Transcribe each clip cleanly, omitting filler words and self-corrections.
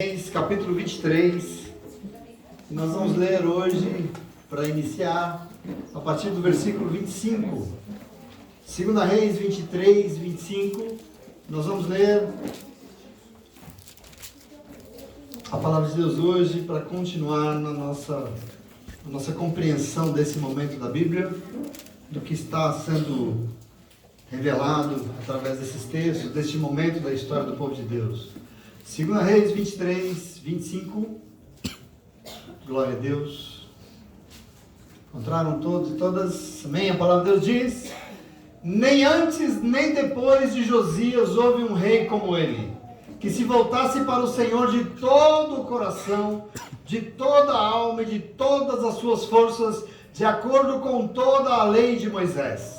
Reis, capítulo 23, nós vamos ler hoje, para iniciar, a partir do versículo 25. 2 Reis 23, 25, nós vamos ler a palavra de Deus hoje para continuar na nossa compreensão desse momento da Bíblia, do que está sendo revelado através desses textos, deste momento da história do povo de Deus. 2 Reis 23, 25, glória a Deus. Encontraram todos e todas? Amém? A palavra de Deus diz: nem antes nem depois de Josias houve um rei como ele, que se voltasse para o Senhor de todo o coração, de toda a alma e de todas as suas forças, de acordo com toda a lei de Moisés.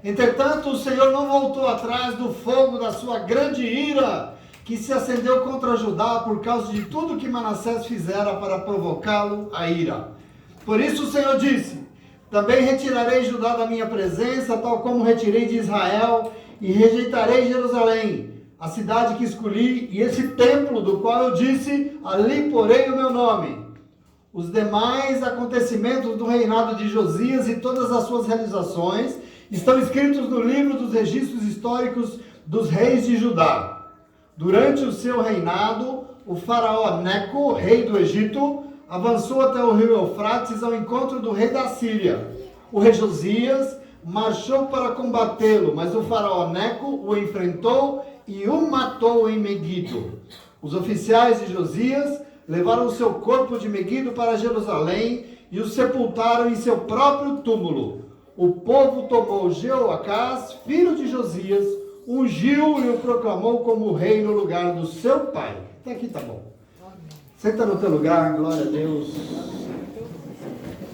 Entretanto, o Senhor não voltou atrás do fogo da sua grande ira, que se acendeu contra Judá por causa de tudo que Manassés fizera para provocá-lo a ira. Por isso o Senhor disse: também retirarei Judá da minha presença, tal como retirei de Israel, e rejeitarei Jerusalém, a cidade que escolhi, e esse templo do qual eu disse: ali porei o meu nome. Os demais acontecimentos do reinado de Josias e todas as suas realizações estão escritos no livro dos registros históricos dos reis de Judá. Durante o seu reinado, o faraó Neco, rei do Egito, avançou até o rio Eufrates ao encontro do rei da Síria. O rei Josias marchou para combatê-lo, mas o faraó Neco o enfrentou e o matou em Megido. Os oficiais de Josias levaram o seu corpo de Megido para Jerusalém e o sepultaram em seu próprio túmulo. O povo tomou Jeoacás, filho de Josias, ungiu e o proclamou como rei no lugar do seu pai. Até aqui tá bom. Senta no teu lugar, glória a Deus.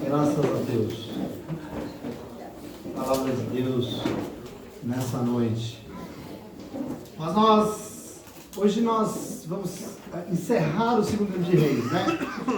Graças a Deus. Palavra de Deus nessa noite. Mas hoje nós vamos encerrar o segundo livro de Reis, né?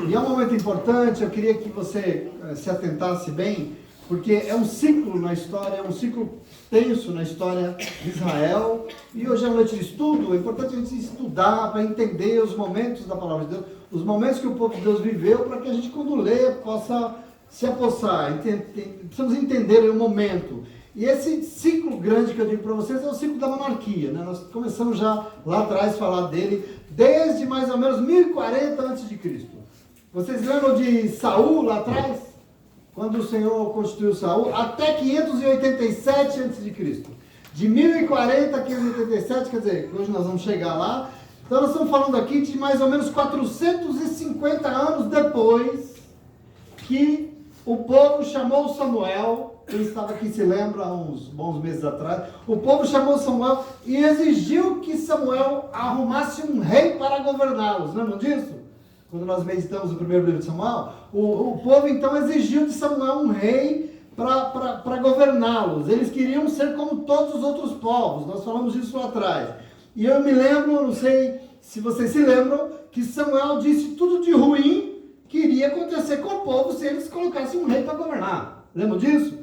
E é um momento importante, eu queria que você se atentasse bem, porque é um ciclo na história, é um ciclo tenso na história de Israel, e hoje é uma noite de estudo. É importante a gente estudar para entender os momentos da palavra de Deus, os momentos que o povo de Deus viveu, para que a gente, quando lê, possa se apossar. Precisamos entender o momento. E esse ciclo grande que eu digo para vocês é o ciclo da monarquia, né? Nós começamos já lá atrás a falar dele, desde mais ou menos 1040 a.C. Vocês lembram de Saul lá atrás? Quando o Senhor constituiu Saul, até 587 a.C. De 1040 a 587, quer dizer, hoje nós vamos chegar lá. Então nós estamos falando aqui de mais ou menos 450 anos depois que o povo chamou Samuel. Quem estava aqui se lembra, há uns bons meses atrás. O povo chamou Samuel e exigiu que Samuel arrumasse um rei para governá-los. Lembram disso? Quando nós meditamos o primeiro livro de Samuel, o povo então exigiu de Samuel um rei para governá-los. Eles queriam ser como todos os outros povos. Nós falamos disso lá atrás. E eu me lembro, não sei se vocês se lembram, que Samuel disse tudo de ruim que iria acontecer com o povo se eles colocassem um rei para governar. Lembram disso?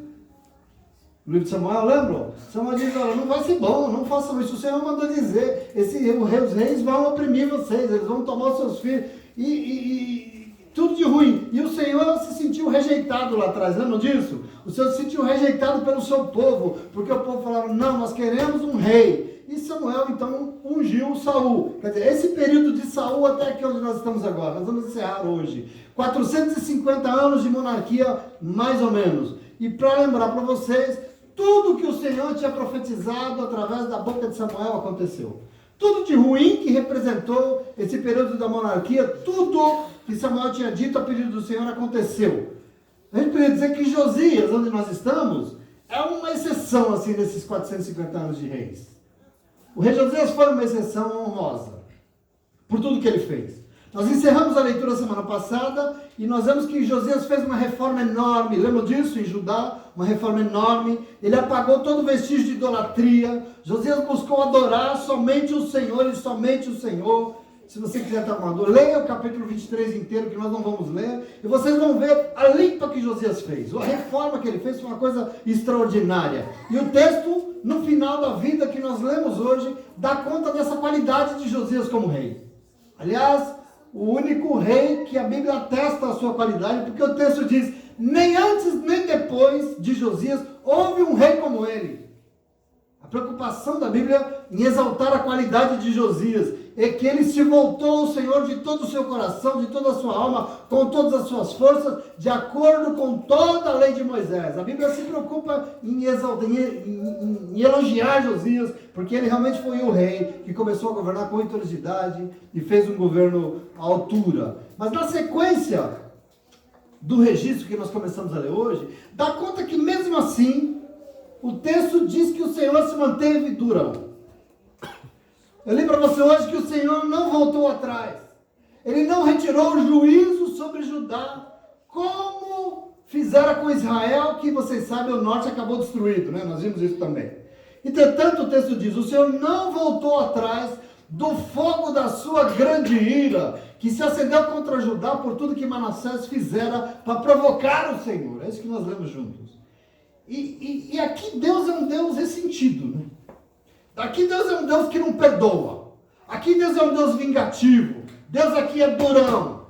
No livro de Samuel, lembram? Samuel diz: olha, não vai ser bom, não façam isso. O Senhor mandou dizer, os reis vão oprimir vocês, eles vão tomar os seus filhos. E tudo de ruim. E o Senhor se sentiu rejeitado lá atrás, lembram disso? O Senhor se sentiu rejeitado pelo seu povo, porque o povo falava: não, nós queremos um rei. E Samuel então ungiu Saul. Quer dizer, esse período de Saul até aqui onde nós estamos agora, nós vamos encerrar hoje 450 anos de monarquia, mais ou menos. E para lembrar para vocês, tudo que o Senhor tinha profetizado através da boca de Samuel aconteceu. Tudo de ruim que representou esse período da monarquia, tudo que Samuel tinha dito a pedido do Senhor aconteceu. A gente poderia dizer que Josias, onde nós estamos, é uma exceção assim nesses 450 anos de reis. O rei Josias foi uma exceção honrosa, por tudo que ele fez. Nós encerramos a leitura semana passada e nós vemos que Josias fez uma reforma enorme. Lembram disso? Em Judá, uma reforma enorme. Ele apagou todo vestígio de idolatria. Josias buscou adorar somente o Senhor e somente o Senhor. Se você quiser estar com leia o capítulo 23 inteiro, que nós não vamos ler, e vocês vão ver a limpa que Josias fez. A reforma que ele fez foi uma coisa extraordinária. E o texto, no final da vida que nós lemos hoje, dá conta dessa qualidade de Josias como rei. Aliás, o único rei que a Bíblia atesta a sua qualidade, porque o texto diz, nem antes nem depois de Josias houve um rei como ele. A preocupação da Bíblia em exaltar a qualidade de Josias é que ele se voltou ao Senhor de todo o seu coração, de toda a sua alma, com todas as suas forças, de acordo com toda a lei de Moisés. A Bíblia se preocupa em exaltar, em elogiar Josias, porque ele realmente foi o rei que começou a governar com autoridade e fez um governo à altura. Mas na sequência do registro que nós começamos a ler hoje, dá conta que mesmo assim, o texto diz que o Senhor se manteve durão. Eu li para você hoje que o Senhor não voltou atrás. Ele não retirou o juízo sobre Judá, como fizera com Israel, que vocês sabem, o norte acabou destruído, né? Nós vimos isso também. Entretanto, o texto diz, o Senhor não voltou atrás do fogo da sua grande ira, que se acendeu contra Judá por tudo que Manassés fizera para provocar o Senhor. É isso que nós lemos juntos. E aqui Deus é um Deus ressentido, né? Aqui Deus é um Deus que não perdoa. Aqui Deus é um Deus vingativo. Deus aqui é durão.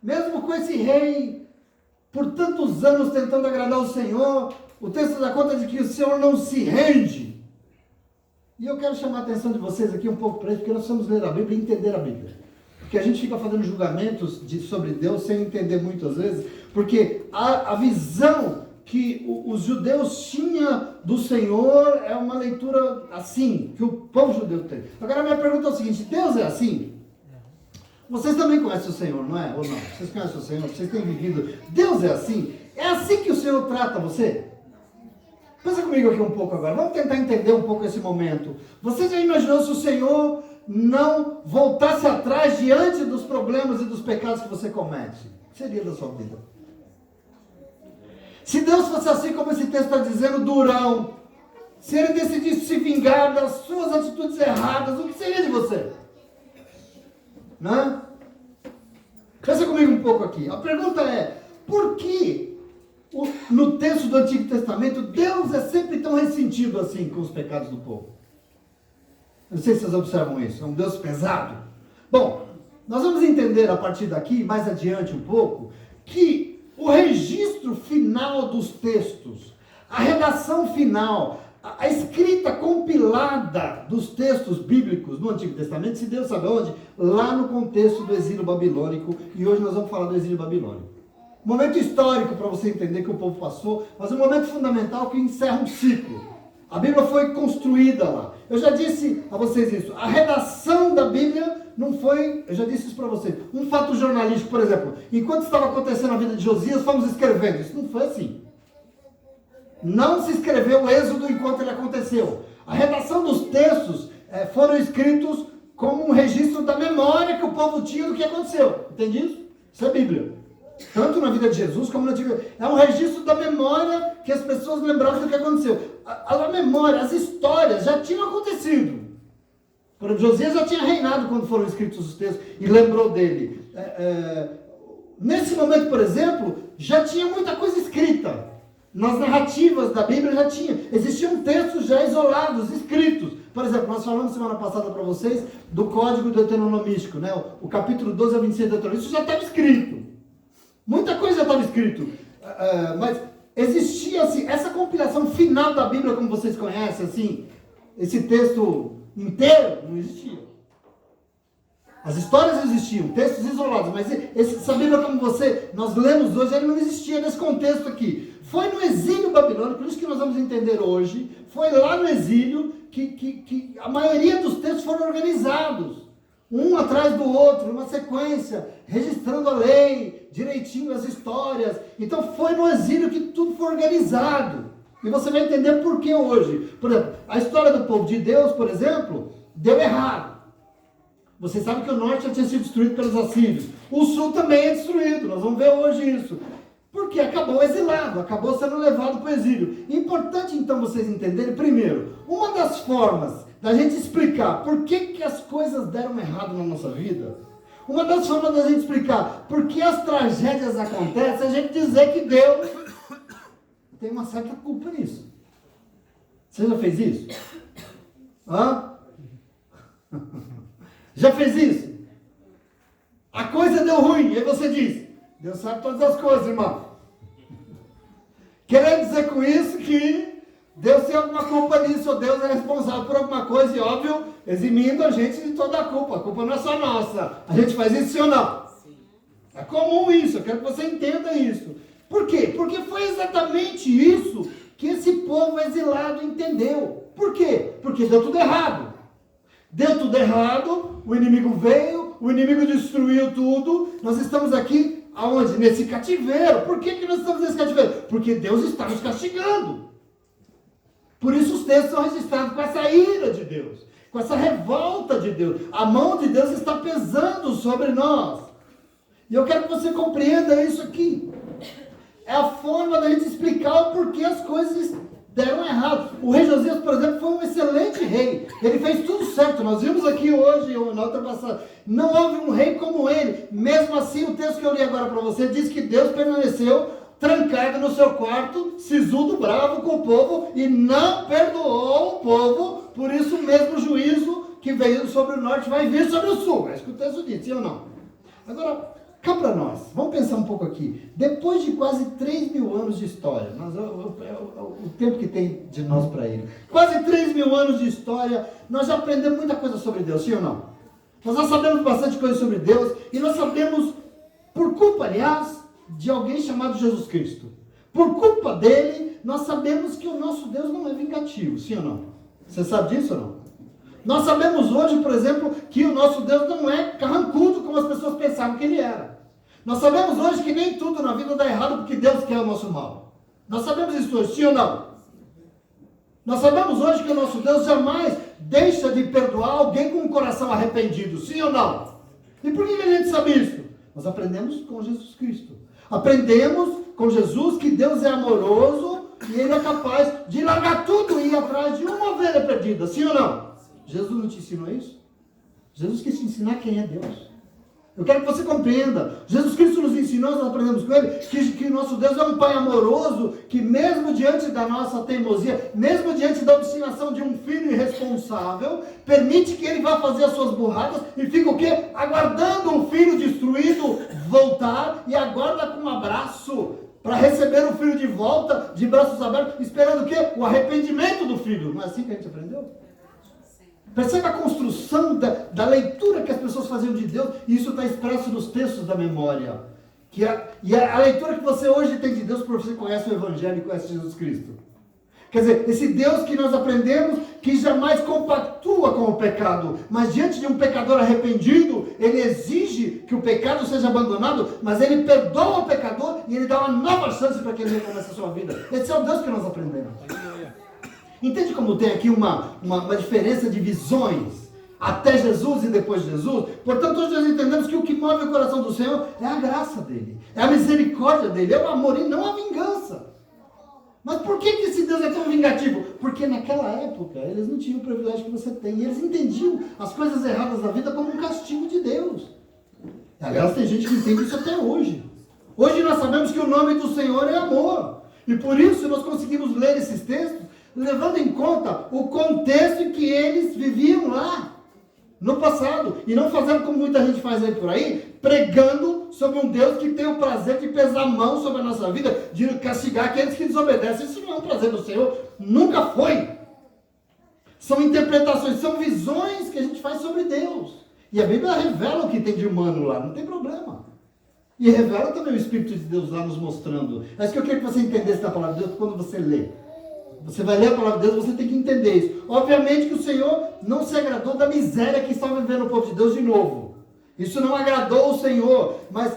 Mesmo com esse rei, por tantos anos tentando agradar o Senhor, o texto dá conta de que o Senhor não se rende. E eu quero chamar a atenção de vocês aqui um pouco para isso, porque nós precisamos ler a Bíblia e entender a Bíblia. Porque a gente fica fazendo julgamentos sobre Deus sem entender muitas vezes, porque a visão que os judeus tinham do Senhor é uma leitura assim, que o povo judeu tem. Agora a minha pergunta é o seguinte, Deus é assim? Vocês também conhecem o Senhor, não é? Ou não? Vocês conhecem o Senhor? Vocês têm vivido? Deus é assim? É assim que o Senhor trata você? Pensa comigo aqui um pouco agora. Vamos tentar entender um pouco esse momento. Você já imaginou se o Senhor não voltasse atrás diante dos problemas e dos pecados que você comete? O que seria da sua vida? Se Deus fosse assim como esse texto está dizendo, durão, se Ele decidisse se vingar das suas atitudes erradas, o que seria de você? Né? Pensa comigo um pouco aqui. A pergunta é, por que no texto do Antigo Testamento Deus é sempre tão ressentido assim com os pecados do povo? Não sei se vocês observam isso. É um Deus pesado. Bom, nós vamos entender a partir daqui, mais adiante um pouco, que o registro final dos textos, a redação final, a escrita compilada dos textos bíblicos no Antigo Testamento, se Deus sabe onde? Lá no contexto do exílio babilônico, e hoje nós vamos falar do exílio babilônico. Momento histórico para você entender que o povo passou, mas um momento fundamental que encerra um ciclo. A Bíblia foi construída lá. Eu já disse a vocês isso, a redação da Bíblia não foi, eu já disse isso para vocês, um fato jornalístico, por exemplo, enquanto estava acontecendo a vida de Josias, fomos escrevendo. Isso não foi assim. Não se escreveu o Êxodo enquanto ele aconteceu. A redação dos textos foram escritos como um registro da memória que o povo tinha do que aconteceu. Entende isso? Isso é Bíblia. Tanto na vida de Jesus como na antiga. É um registro da memória que as pessoas lembravam do que aconteceu. A memória, as histórias já tinham acontecido. Por exemplo, Josias já tinha reinado quando foram escritos os textos e lembrou dele. Nesse momento, por exemplo, já tinha muita coisa escrita. Nas narrativas da Bíblia já tinha. Existiam textos já isolados, escritos. Por exemplo, nós falamos semana passada para vocês do Código Deuteronomístico, né? O capítulo 12 a 26 do Deuteronômio. Isso já estava escrito. Muita coisa já estava escrito. Mas existia assim, essa compilação final da Bíblia, como vocês conhecem, assim, esse texto inteiro, não existia. As histórias existiam, textos isolados, mas essa Bíblia como nós lemos hoje, ele não existia nesse contexto aqui. Foi no exílio babilônico, por isso que nós vamos entender hoje, foi lá no exílio que a maioria dos textos foram organizados, um atrás do outro, numa sequência, registrando a lei, direitinho as histórias. Então foi no exílio que tudo foi organizado. E você vai entender por que hoje. Por exemplo, a história do povo de Deus, por exemplo, deu errado. Você sabe que o norte já tinha sido destruído pelos assírios. O sul também é destruído. Nós vamos ver hoje isso. Porque acabou exilado, acabou sendo levado para o exílio. Importante então vocês entenderem, primeiro, uma das formas da gente explicar por que as coisas deram errado na nossa vida, uma das formas da gente explicar por que as tragédias acontecem, é a gente dizer que Deus tem uma certa culpa nisso. Você já fez isso? Hã? Já fez isso? A coisa deu ruim. Aí você diz, Deus sabe todas as coisas, irmão. Querendo dizer com isso que Deus tem alguma culpa nisso, ou Deus é responsável por alguma coisa, e óbvio, eximindo a gente de toda a culpa. A culpa não é só nossa. A gente faz isso sim ou não? Sim. É comum isso, eu quero que você entenda isso. Por quê? Porque foi exatamente isso que esse povo exilado entendeu. Por quê? Porque deu tudo errado. Deu tudo errado, o inimigo veio, o inimigo destruiu tudo. Nós estamos aqui, aonde? Nesse cativeiro. Por que nós estamos nesse cativeiro? Porque Deus está nos castigando. Por isso os textos são registrados com essa ira de Deus, com essa revolta de Deus. A mão de Deus está pesando sobre nós. E eu quero que você compreenda isso aqui. É a forma da gente explicar o porquê as coisas deram errado. O rei Josias, por exemplo, foi um excelente rei. Ele fez tudo certo. Nós vimos aqui hoje, ou na outra passada, não houve um rei como ele. Mesmo assim, o texto que eu li agora para você diz que Deus permaneceu trancado no seu quarto, sisudo, bravo com o povo, e não perdoou o povo. Por isso mesmo o juízo que veio sobre o norte vai vir sobre o sul. É isso que o texto diz, sim ou não? Agora, cá para nós, vamos pensar um pouco aqui. Depois de quase 3.000 anos de história, o tempo que tem de nós para ele, quase 3.000 anos de história, nós já aprendemos muita coisa sobre Deus, sim ou não? Nós já sabemos bastante coisa sobre Deus, e nós sabemos, por culpa, aliás, de alguém chamado Jesus Cristo. Por culpa dele, nós sabemos que o nosso Deus não é vingativo, sim ou não? Você sabe disso ou não? Nós sabemos hoje, por exemplo, que o nosso Deus não é carrancudo como as pessoas pensavam que ele era. Nós sabemos hoje que nem tudo na vida dá errado porque Deus quer o nosso mal. Nós sabemos isso hoje, sim ou não? Nós sabemos hoje que o nosso Deus jamais deixa de perdoar alguém com um coração arrependido, sim ou não? E por que a gente sabe isso? Nós aprendemos com Jesus Cristo. Aprendemos com Jesus que Deus é amoroso e Ele é capaz de largar tudo e ir atrás de uma ovelha perdida, sim ou não? Jesus não te ensinou isso? Jesus quis te ensinar quem é Deus. Eu quero que você compreenda. Jesus Cristo nos ensinou, nós aprendemos com Ele, que o nosso Deus é um Pai amoroso, que mesmo diante da nossa teimosia, mesmo diante da obstinação de um filho irresponsável, permite que Ele vá fazer as suas burradas e fica o quê? Aguardando um filho destruído voltar e aguarda com um abraço para receber o filho de volta, de braços abertos, esperando o quê? O arrependimento do filho. Não é assim que a gente aprendeu? Percebe a construção da leitura que as pessoas faziam de Deus, e isso está expresso nos textos da memória. E a leitura que você hoje tem de Deus, porque você conhece o Evangelho e conhece Jesus Cristo. Quer dizer, esse Deus que nós aprendemos, que jamais compactua com o pecado, mas diante de um pecador arrependido, ele exige que o pecado seja abandonado, mas ele perdoa o pecador e ele dá uma nova chance para que ele recomece a sua vida. Esse é o Deus que nós aprendemos. Entende como tem aqui uma diferença de visões? Até Jesus e depois de Jesus. Portanto, hoje nós entendemos que o que move o coração do Senhor é a graça dele, é a misericórdia dele, é o amor e não a vingança. Mas por que esse Deus é tão vingativo? Porque naquela época eles não tinham o privilégio que você tem. E eles entendiam as coisas erradas da vida como um castigo de Deus. Aliás, tem gente que entende isso até hoje. Hoje nós sabemos que o nome do Senhor é amor. E por isso nós conseguimos ler esses textos levando em conta o contexto em que eles viviam lá, no passado, e não fazendo como muita gente faz aí por aí, pregando sobre um Deus que tem o prazer de pesar a mão sobre a nossa vida, de castigar aqueles que desobedecem. Isso não é um prazer do Senhor, nunca foi. São interpretações, são visões que a gente faz sobre Deus, e a Bíblia revela o que tem de humano lá, não tem problema. E revela também o Espírito de Deus lá nos mostrando. É isso que eu quero que você entendesse da palavra de Deus quando você lê. Você vai ler a palavra de Deus, você tem que entender isso. Obviamente que o Senhor não se agradou da miséria que estava vivendo o povo de Deus de novo. Isso não agradou o Senhor, mas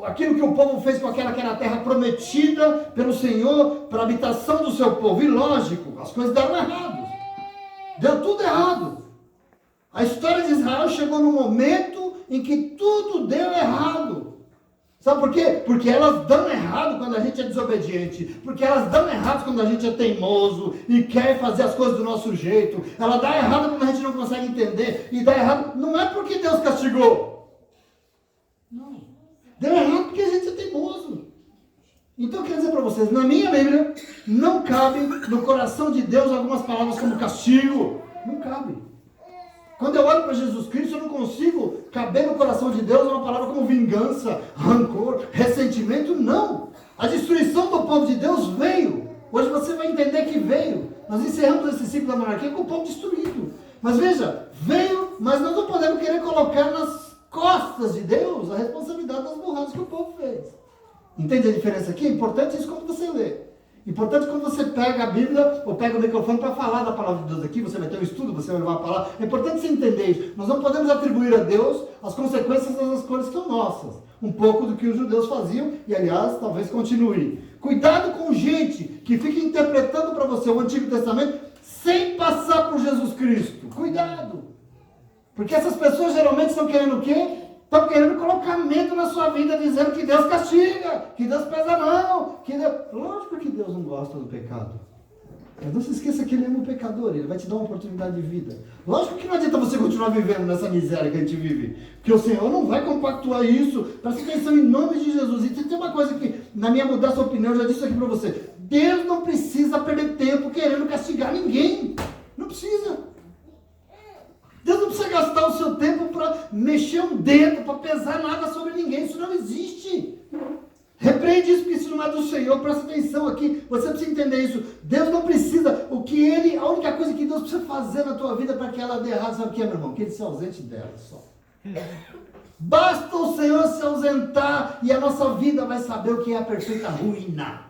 aquilo que o povo fez com aquela que era a terra prometida pelo Senhor para a habitação do seu povo. E lógico, as coisas deram errado. Deu tudo errado. A história de Israel chegou num momento em que tudo deu errado. Sabe por quê? Porque elas dão errado quando a gente é desobediente. Porque elas dão errado quando a gente é teimoso e quer fazer as coisas do nosso jeito. Ela dá errado quando a gente não consegue entender. E dá errado não é porque Deus castigou. Não. Deu errado porque a gente é teimoso. Então eu quero dizer para vocês, na minha Bíblia, não cabe no coração de Deus algumas palavras como castigo. Não cabe. Quando eu olho para Jesus Cristo, eu não consigo caber no coração de Deus uma palavra como vingança, rancor, ressentimento, não. A destruição do povo de Deus veio. Hoje você vai entender que veio. Nós encerramos esse ciclo da monarquia com o povo destruído. Mas veja, veio, mas nós não podemos querer colocar nas costas de Deus a responsabilidade das burradas que o povo fez. Entende a diferença aqui? É importante isso quando você lê. Importante quando você pega a Bíblia ou pega o microfone para falar da palavra de Deus aqui, você vai ter um estudo, você vai levar a palavra. É importante você entender isso. Nós não podemos atribuir a Deus as consequências das coisas que são nossas. Um pouco do que os judeus faziam e, aliás, talvez continue. Cuidado com gente que fica interpretando para você o Antigo Testamento sem passar por Jesus Cristo. Cuidado. Porque essas pessoas geralmente estão querendo o quê? Estão querendo colocar medo na sua vida, dizendo que Deus castiga, que Deus pesa a mão, que Deus... Lógico que Deus não gosta do pecado. Mas não se esqueça que Ele ama o pecador, Ele vai te dar uma oportunidade de vida. Lógico que não adianta você continuar vivendo nessa miséria que a gente vive, porque o Senhor não vai compactuar isso. Preste atenção em nome de Jesus. E tem uma coisa que, na minha modesta opinião, eu já disse aqui para você, Deus não precisa perder tempo querendo castigar ninguém. Não precisa. Deus não precisa gastar o seu tempo para mexer um dedo, para pesar nada sobre ninguém. Isso não existe. Repreende isso, porque isso não é do Senhor. Presta atenção aqui. Você precisa entender isso. Deus não precisa. A única coisa que Deus precisa fazer na tua vida para que ela dê errado, sabe o que é, meu irmão? Que Ele se ausente dela só. Basta o Senhor se ausentar e a nossa vida vai saber o que é a perfeita ruína.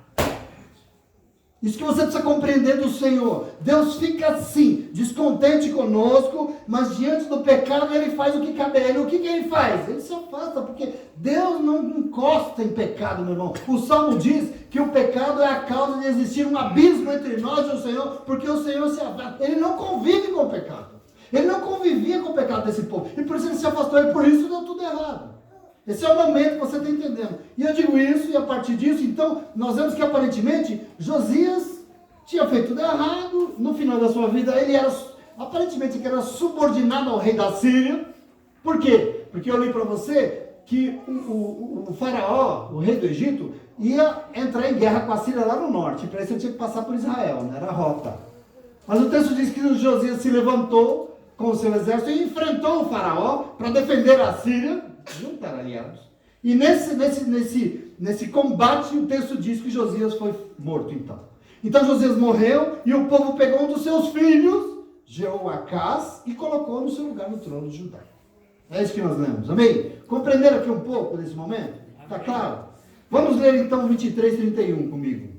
Isso que você precisa compreender do Senhor. Deus fica assim, descontente conosco, mas diante do pecado Ele faz o que cabe a Ele. O que Ele faz? Ele se afasta, porque Deus não encosta em pecado, meu irmão. O Salmo diz que o pecado é a causa de existir um abismo entre nós e o Senhor, porque o Senhor se afasta. Ele não convive com o pecado. Ele não convivia com o pecado desse povo. E por isso Ele se afastou, e por isso deu tudo errado. Esse é o momento que você está entendendo. E eu digo isso, e a partir disso, então, nós vemos que aparentemente Josias tinha feito tudo errado. No final da sua vida, ele era, aparentemente, que era subordinado ao rei da Síria. Por quê? Porque eu li para você que o faraó, o rei do Egito, ia entrar em guerra com a Síria lá no norte. Para isso ele tinha que passar por Israel, né? Era a rota. Mas o texto diz que Josias se levantou com o seu exército e enfrentou o faraó para defender a Síria. Juntaram aliados. E nesse combate, o texto diz que Josias foi morto, então. Então Josias morreu e o povo pegou um dos seus filhos, Jeoacás, e colocou no seu lugar no trono de Judá. É isso que nós lemos, amém? Compreenderam aqui um pouco desse momento? Está claro? Vamos ler então 23:31 comigo.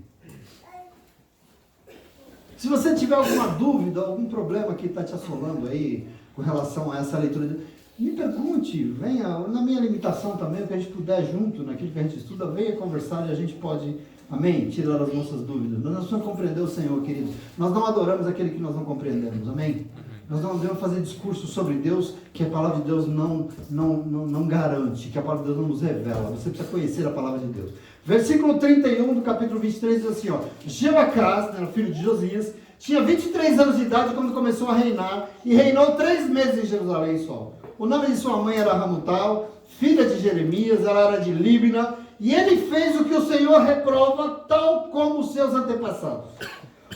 Se você tiver alguma dúvida, algum problema que está te assolando aí, com relação a essa leitura, me pergunte, venha, na minha limitação também, o que a gente puder junto, naquilo que a gente estuda, venha conversar e a gente pode, amém, tirar as nossas dúvidas. Nós precisamos compreender o Senhor, queridos. Nós não adoramos aquele que nós não compreendemos, amém? Nós não devemos fazer discurso sobre Deus que a palavra de Deus não garante, que a palavra de Deus não nos revela. Você precisa conhecer a palavra de Deus. Versículo 31 do capítulo 23 diz assim, ó, Jeoacás, né, filho de Josias, tinha 23 anos de idade quando começou a reinar, e reinou 3 meses em Jerusalém só. O nome de sua mãe era Ramutal, filha de Jeremias, ela era de Líbina, e ele fez o que o Senhor reprova, tal como os seus antepassados.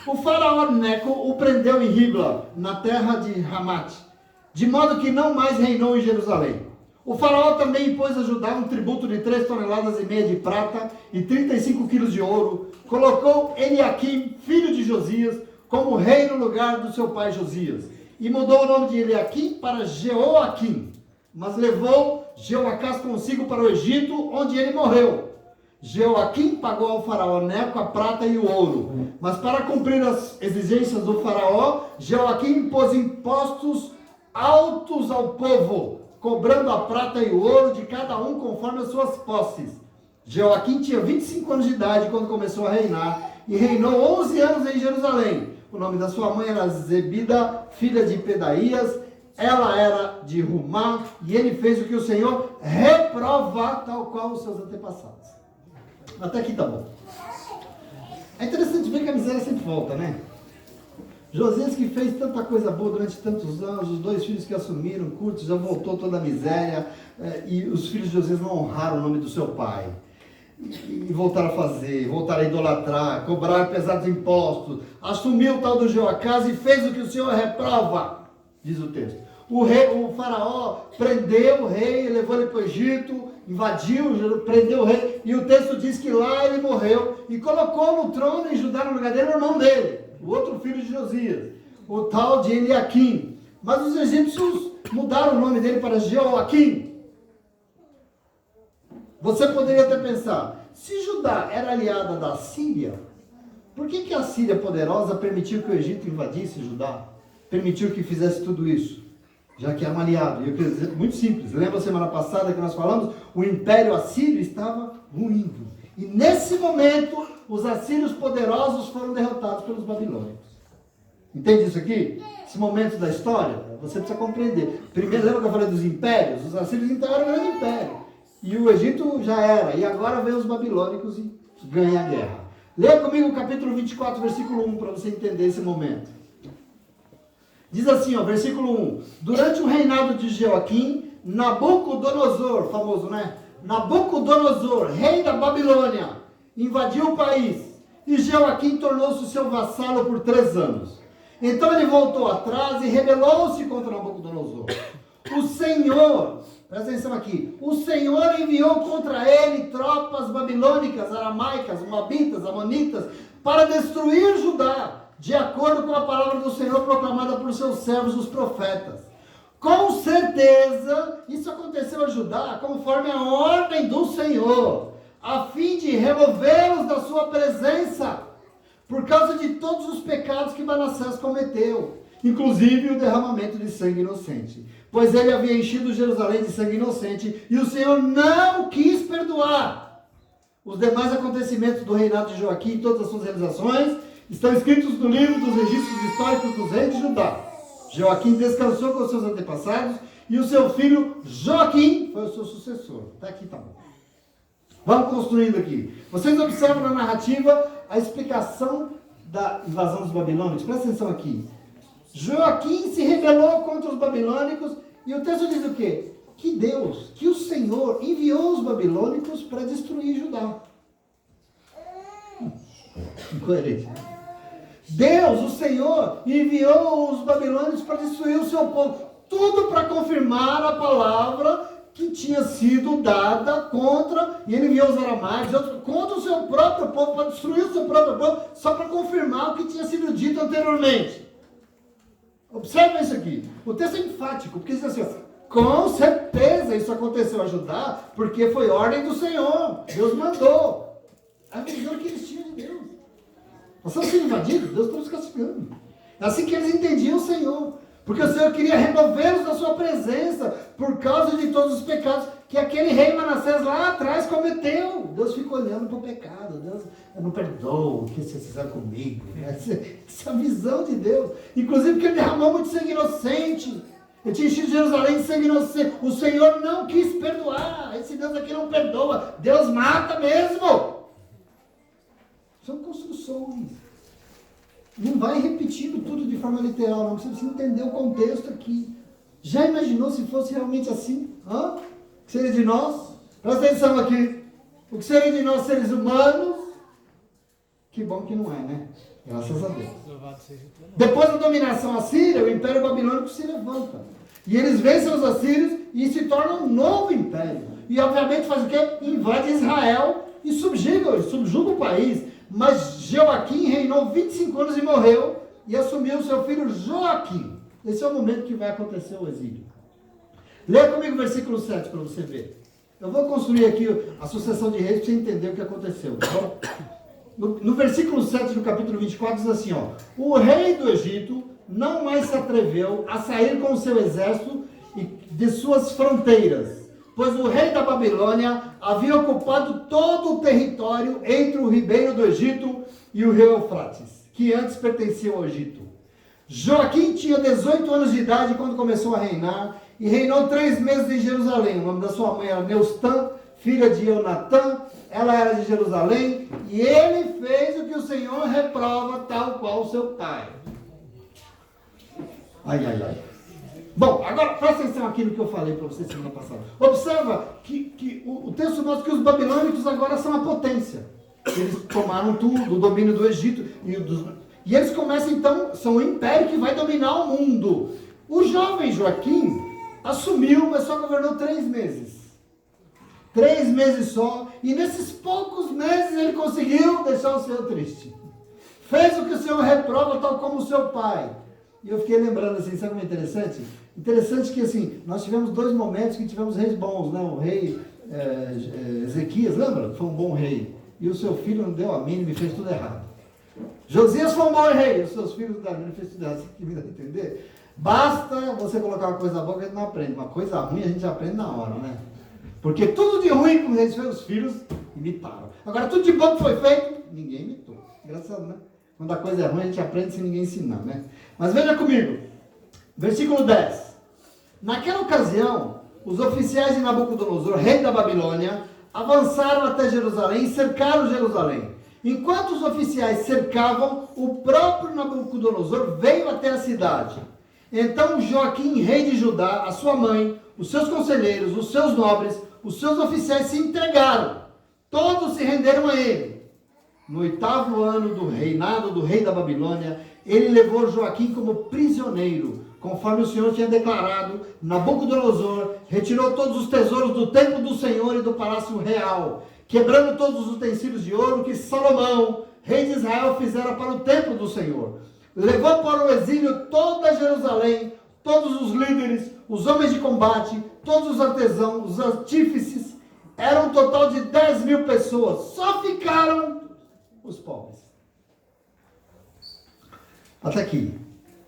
O faraó Neco o prendeu em Ribla, na terra de Ramate, de modo que não mais reinou em Jerusalém. O faraó também impôs a Judá um tributo de 3,5 toneladas de prata e 35 quilos de ouro. Colocou Eliaquim, filho de Josias, como rei no lugar do seu pai Josias. E mudou o nome de Eliaquim para Jeoaquim. Mas levou Jeoacás consigo para o Egito, onde ele morreu. Jeoaquim pagou ao faraó Neco a prata e o ouro. Mas para cumprir as exigências do faraó, Jeoaquim impôs impostos altos ao povo, cobrando a prata e o ouro de cada um conforme as suas posses. Jeoaquim tinha 25 anos de idade quando começou a reinar, e reinou 11 anos em Jerusalém. O nome da sua mãe era Zebida, filha de Pedaías, ela era de Rumá, e ele fez o que o Senhor reprova, tal qual os seus antepassados. Até aqui tá bom. É interessante ver que a miséria sempre volta, né? Josias, que fez tanta coisa boa durante tantos anos, os 2 filhos que assumiram, curtos, já voltou toda a miséria, e os filhos de Josias não honraram o nome do seu pai. E voltaram a fazer, voltaram a idolatrar, cobrar pesados impostos, assumiu o tal do Jeoacás e fez o que o Senhor reprova, diz o texto. O faraó prendeu o rei, levou ele para o Egito, invadiu, prendeu o rei, e o texto diz que lá ele morreu, e colocou no trono em Judá, no lugar dele, o irmão dele, o outro filho de Josias, o tal de Eliaquim. Mas os egípcios mudaram o nome dele para Jeoaquim. Você poderia até pensar, se Judá era aliada da Síria, por que a Síria poderosa permitiu que o Egito invadisse Judá? Permitiu que fizesse tudo isso? Já que era um aliado. E eu queria dizer, muito simples. Lembra semana passada que nós falamos? O Império Assírio estava ruindo. E nesse momento, os assírios poderosos foram derrotados pelos babilônicos. Entende isso aqui? Esse momento da história, você precisa compreender. Primeiro, lembra que eu falei dos impérios? Os assírios então eram um grande império. E o Egito já era. E agora vem os babilônicos e ganha a guerra. Leia comigo o capítulo 24, versículo 1, para você entender esse momento. Diz assim, ó, versículo 1. Durante o reinado de Jeoaquim, Nabucodonosor, famoso, né? Nabucodonosor, rei da Babilônia, invadiu o país. E Jeoaquim tornou-se seu vassalo por 3 anos. Então ele voltou atrás e rebelou-se contra Nabucodonosor. O Senhor, presta atenção aqui, o Senhor enviou contra ele tropas babilônicas, aramaicas, moabitas, amonitas, para destruir Judá, de acordo com a palavra do Senhor proclamada por seus servos, os profetas. Com certeza, isso aconteceu a Judá conforme a ordem do Senhor, a fim de removê-los da sua presença, por causa de todos os pecados que Manassés cometeu, inclusive o derramamento de sangue inocente. Pois ele havia enchido Jerusalém de sangue inocente, e o Senhor não quis perdoar. Os demais acontecimentos do reinado de Joaquim e todas as suas realizações estão escritos no livro dos registros históricos dos reis de Judá. Joaquim descansou com os seus antepassados, e o seu filho Joaquim foi o seu sucessor. Até aqui tá bom. Vamos construindo aqui. Vocês observam na narrativa a explicação da invasão dos babilônicos. Presta atenção aqui. Joaquim se rebelou contra os babilônicos, e o texto diz o quê? Que Deus, que o Senhor enviou os babilônicos para destruir Judá. Incoerente. Deus, o Senhor, enviou os babilônicos para destruir o seu povo. Tudo para confirmar a palavra que tinha sido dada contra, e ele enviou os aramaicos, contra o seu próprio povo, para destruir o seu próprio povo, só para confirmar o que tinha sido dito anteriormente. Observe isso aqui. O texto é enfático, porque diz assim, com certeza isso aconteceu a Judá, porque foi ordem do Senhor. Deus mandou. A visão que eles tinham de Deus. Nós estamos sendo invadidos, Deus está nos castigando. É assim que eles entendiam o Senhor. Porque o Senhor queria removê-los da sua presença, por causa de todos os pecados que aquele rei Manassés lá atrás cometeu. Deus fica olhando para o pecado. Deus, eu não perdoo o que vocês fizeram comigo. Essa visão de Deus. Inclusive porque ele derramou muito sangue inocente. Ele tinha enchido Jerusalém de sangue inocente. O Senhor não quis perdoar. Esse Deus aqui não perdoa. Deus mata mesmo. São construções. Não vai repetindo tudo de forma literal, não. Você precisa entender o contexto aqui. Já imaginou se fosse realmente assim? O que seria de nós? Presta atenção aqui. O que seria de nós, seres humanos? Que bom que não é, né? Graças a Deus. Depois da dominação assíria, o Império Babilônico se levanta. E eles vencem os assírios e se tornam um novo império. E obviamente faz o quê? Invade Israel e subjuga o país. Mas Joaquim reinou 25 anos e morreu, e assumiu seu filho Joaquim. Esse é o momento que vai acontecer o exílio. Leia comigo o versículo 7 para você ver. Eu vou construir aqui a sucessão de reis para você entender o que aconteceu, tá bom? No versículo 7 do capítulo 24 diz assim, ó. O rei do Egito não mais se atreveu a sair com o seu exército de suas fronteiras, pois o rei da Babilônia havia ocupado todo o território entre o ribeiro do Egito e o rio Eufrates, que antes pertencia ao Egito. Joaquim tinha 18 anos de idade quando começou a reinar, e reinou 3 meses em Jerusalém. O nome da sua mãe era Neustã, filha de Eunatã, ela era de Jerusalém, e ele fez o que o Senhor reprova, tal qual o seu pai. Ai, ai, ai. Bom, agora presta atenção aqui no que eu falei para vocês semana passada. Observa que o texto mostra que os babilônicos agora são a potência. Eles tomaram tudo, o domínio do Egito. E eles começam então, são o império que vai dominar o mundo. O jovem Joaquim assumiu, mas só governou 3 meses. 3 meses só, e nesses poucos meses ele conseguiu deixar o Senhor triste. Fez o que o Senhor reprova, tal como o seu pai. E eu fiquei lembrando assim, sabe como é interessante? Interessante que assim, nós tivemos 2 momentos que tivemos reis bons, né? O rei Ezequias, lembra? Foi um bom rei. E o seu filho não deu a mínima e fez tudo errado. Josias foi um bom rei, os seus filhos não deram a mínima e fez tudo errado. Você que me dá a entender? Basta você colocar uma coisa boa que a gente não aprende. Uma coisa ruim a gente aprende na hora, né? Porque tudo de ruim que eles fez, os filhos imitaram. Agora, tudo de bom que foi feito, ninguém imitou. Engraçado, né? Quando a coisa é ruim, a gente aprende sem ninguém ensinar, né? Mas veja comigo. Versículo 10. Naquela ocasião, os oficiais de Nabucodonosor, rei da Babilônia, avançaram até Jerusalém e cercaram Jerusalém. Enquanto os oficiais cercavam, o próprio Nabucodonosor veio até a cidade. Então Joaquim, rei de Judá, a sua mãe, os seus conselheiros, os seus nobres, os seus oficiais se entregaram. Todos se renderam a ele. No 8º ano do reinado do rei da Babilônia, ele levou Joaquim como prisioneiro, conforme o Senhor tinha declarado. Nabucodonosor retirou todos os tesouros do templo do Senhor e do palácio real, quebrando todos os utensílios de ouro que Salomão, rei de Israel, fizera para o templo do Senhor. Levou para o exílio toda Jerusalém, todos os líderes, os homens de combate, todos os artesãos, os artífices. Era um total de 10.000 pessoas. Só ficaram os pobres. Até aqui.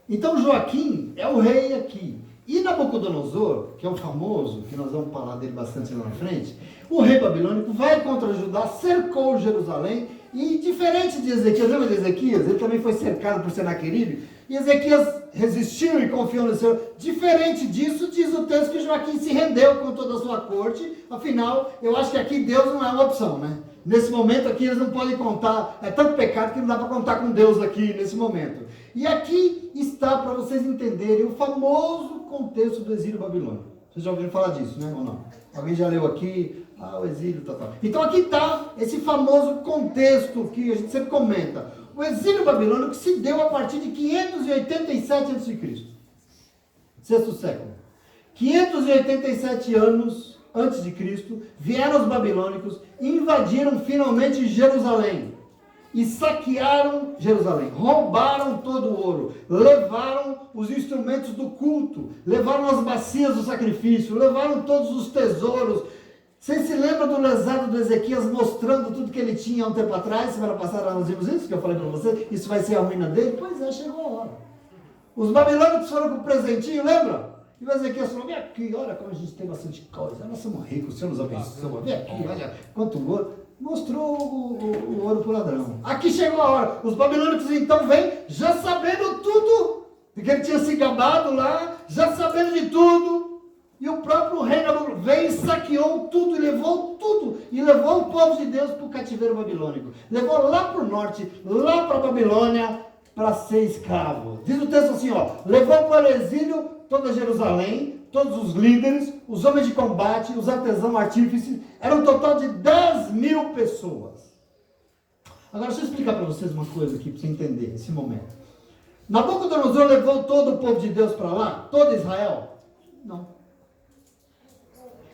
Então Joaquim é o rei aqui. E Nabucodonosor, que é o famoso, que nós vamos falar dele bastante lá na frente, o rei babilônico vai contra Judá, cercou Jerusalém, e diferente de Ezequias, lembra de Ezequias? Ele também foi cercado por Senaqueribe, e Ezequias resistiu e confiou no Senhor. Diferente disso, diz o texto que Joaquim se rendeu com toda a sua corte. Afinal, eu acho que aqui Deus não é uma opção, né? Nesse momento aqui eles não podem contar, é tanto pecado que não dá para contar com Deus aqui nesse momento. E aqui está, para vocês entenderem, o famoso contexto do exílio babilônico. Vocês já ouviram falar disso, né? Ou não? Alguém já leu aqui? O exílio, tal. Então aqui está esse famoso contexto que a gente sempre comenta. O exílio babilônico se deu a partir de 587 a.C. Sexto século. 587 anos antes de Cristo, vieram os babilônicos, invadiram finalmente Jerusalém e saquearam Jerusalém, roubaram todo o ouro, levaram os instrumentos do culto, levaram as bacias do sacrifício, levaram todos os tesouros. Vocês se lembram do lesado do Ezequias mostrando tudo que ele tinha há um tempo atrás? Semana passada nós vimos isso que eu falei para vocês, isso vai ser a ruína dele? Pois é, chegou a hora. Os babilônicos foram com o presentinho, lembra? E o Ezequias falou, vem aqui, olha como a gente tem bastante coisa, nós somos ricos, o Senhor nos abençoa, vem aqui, olha quanto ouro. Mostrou o ouro para o ladrão. Aqui chegou a hora. Os babilônicos então vêm, já sabendo tudo, porque ele tinha se gabado lá, já sabendo de tudo. E o próprio rei veio e saqueou tudo, e levou tudo, e levou o povo de Deus para o cativeiro babilônico. Levou lá para o norte, lá para a Babilônia, para ser escravo. Diz o texto assim, levou para o exílio toda Jerusalém, todos os líderes, os homens de combate, os artesãos, artífices, era um total de 10.000 pessoas. Agora, deixa eu explicar para vocês uma coisa aqui, para você entender esse momento. Nabucodonosor levou todo o povo de Deus para lá? Todo Israel? Não.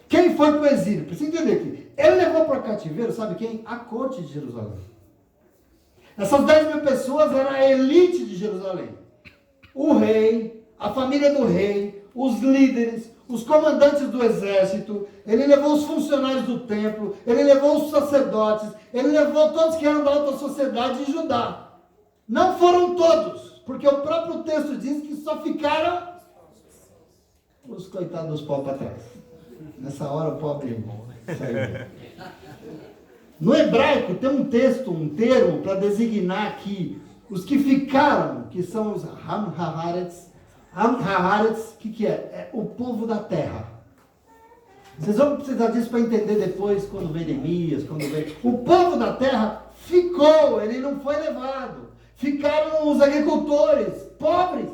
Quem foi para o exílio? Precisa entender aqui. Ele levou para o cativeiro, sabe quem? A corte de Jerusalém. Essas 10.000 pessoas eram a elite de Jerusalém. O rei, a família do rei, os líderes, os comandantes do exército, ele levou os funcionários do templo, ele levou os sacerdotes, ele levou todos que eram da alta sociedade de Judá. Não foram todos, porque o próprio texto diz que só ficaram os coitados dos pobres para trás. Nessa hora o pobre saiu. No hebraico tem um texto, um termo para designar aqui os que ficaram, que são os Ham-Haaretz. Ham-Haaretz, o que é? É o povo da terra. Vocês vão precisar disso para entender depois, quando vem Neemias, quando vem... O povo da terra ficou, ele não foi levado. Ficaram os agricultores, pobres.